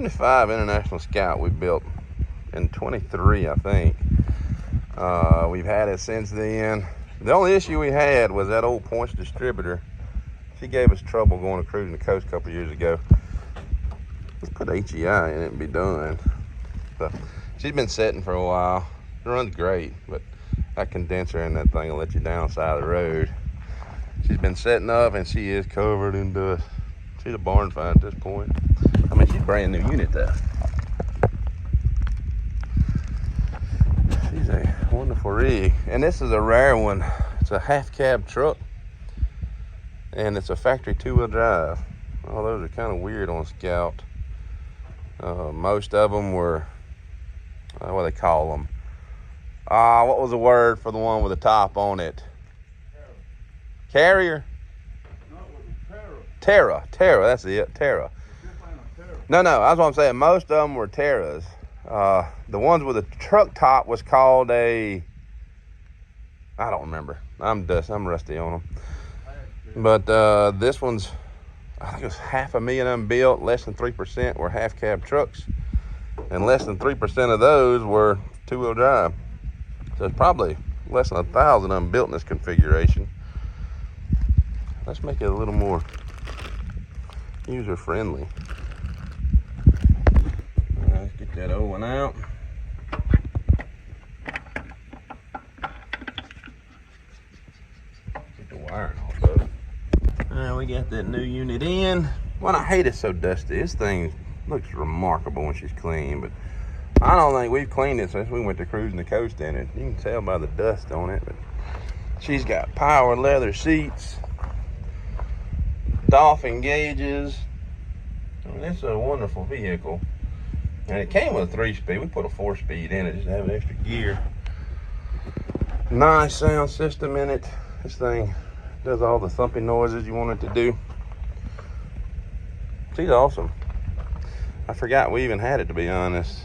75 International Scout we built in 23, I think. We've had it since then. The only issue we had was that old points distributor. She gave us trouble going to cruising the coast a couple years ago. Let's put HEI in it and be done. So she's been setting for a while. It runs great, but that condenser in that thing will let you down the side of the road. She's been setting up and she is covered in dust. She's a barn find at this point. I mean, she's a brand new unit though. She's a wonderful rig. And this is a rare one. It's a half cab truck. And it's a factory 2-wheel drive. Oh, those are kind of weird on Scout. Most of them were, what do they call them? What was the word for the one with the top on it? Carrier? No, it was Terra. Terra, that's it, Terra. No, that's what I'm saying. Most of them were Terras. The ones with the truck top was called a, I don't remember. I'm rusty on them. But this one's, I think it was 500,000 of them built. Less than 3% were half cab trucks. And less than 3% of those were 2-wheel drive. So it's probably less than 1,000 of them built in this configuration. Let's make it a little more user-friendly. Let's get that old one out. Get the wiring off though. Alright, we got that new unit in. Well, I hate it so dusty. This thing looks remarkable when she's clean, but I don't think we've cleaned it since we went to cruising the coast in it. You can tell by the dust on it, but she's got power leather seats, dolphin gauges. I mean, it's a wonderful vehicle. And it came with a 3-speed. We put a 4-speed in it just to have an extra gear. Nice sound system in it. This thing does all the thumping noises you want it to do. She's awesome. I forgot we even had it, to be honest.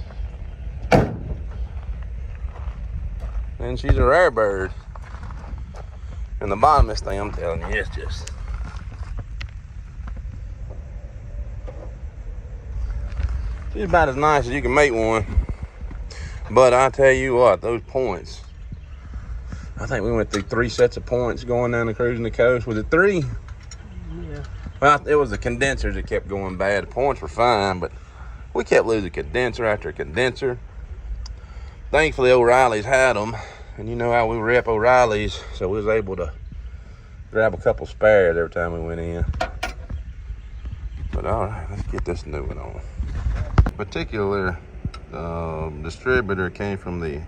And she's a rare bird. And the bottom of this thing, I'm telling you, it's just, she's about as nice as you can make one. But I tell you what, those points, I think we went through 3 sets of points going down the cruising the coast. Was it 3? Yeah. Well, it was the condensers that kept going bad. The points were fine, but we kept losing condenser after condenser. Thankfully, O'Reilly's had them, and you know how we rep O'Reilly's, so we was able to grab a couple spares every time we went in. But all right, let's get this new one on. Particular distributor came from the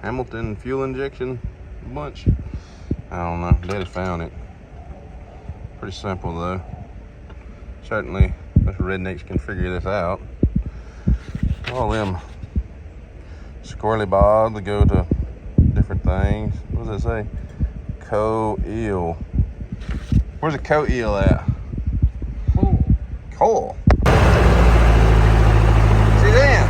Hamilton fuel injection bunch. I don't know, Daddy found it. Pretty simple though. Certainly us rednecks can figure this out. All them squirrely bobs that go to different things. What does it say? Co-eel. Where's the co-eel at? Cool. She's in.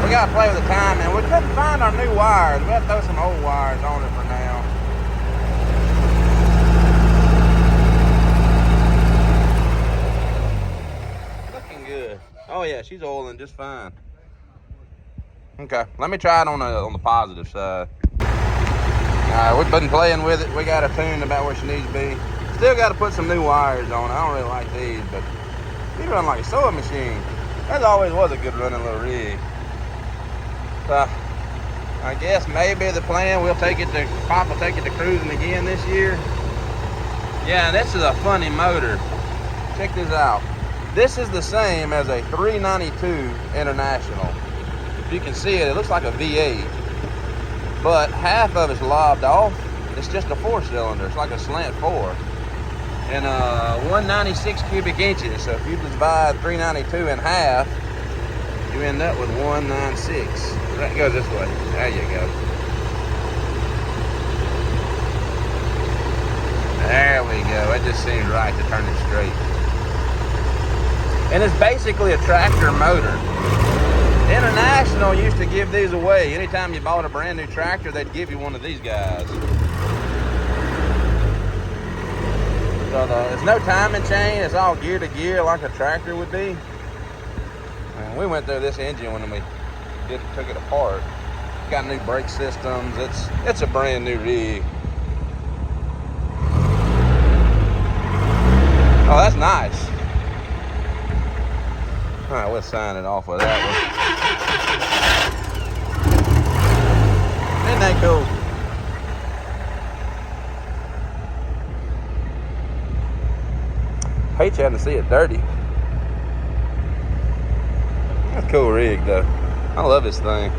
We gotta play with the timing. We couldn't find our new wires. We have to throw some old wires on it for now. Looking good. Oh yeah, she's oiling just fine. Okay, let me try it on the positive side. Alright, we've been playing with it. We got her tuned about where she needs to be. Still got to put some new wires on it. I don't really like these, but these run like a sewing machine. That always was a good running little rig. So, I guess maybe the plan, Pop will take it to cruising again this year. Yeah, this is a funny motor. Check this out. This is the same as a 392 International. If you can see it, it looks like a V8. But half of it's lobbed off. It's just a 4-cylinder. It's like a slant 4. And 196 cubic inches. So if you divide 392 in half, you end up with 196. That goes this way. There you go. There we go. It just seems right to turn it straight. And it's basically a tractor motor. International used to give these away. Anytime you bought a brand new tractor, they'd give you one of these guys. So there's no timing chain. It's all gear to gear like a tractor would be. And we went through this engine when we took it apart. Got new brake systems. It's a brand new rig. Oh, that's nice. All right, we'll sign it off with that one. Isn't that cool? Hate you having to see it dirty. That's a cool rig though. I love this thing.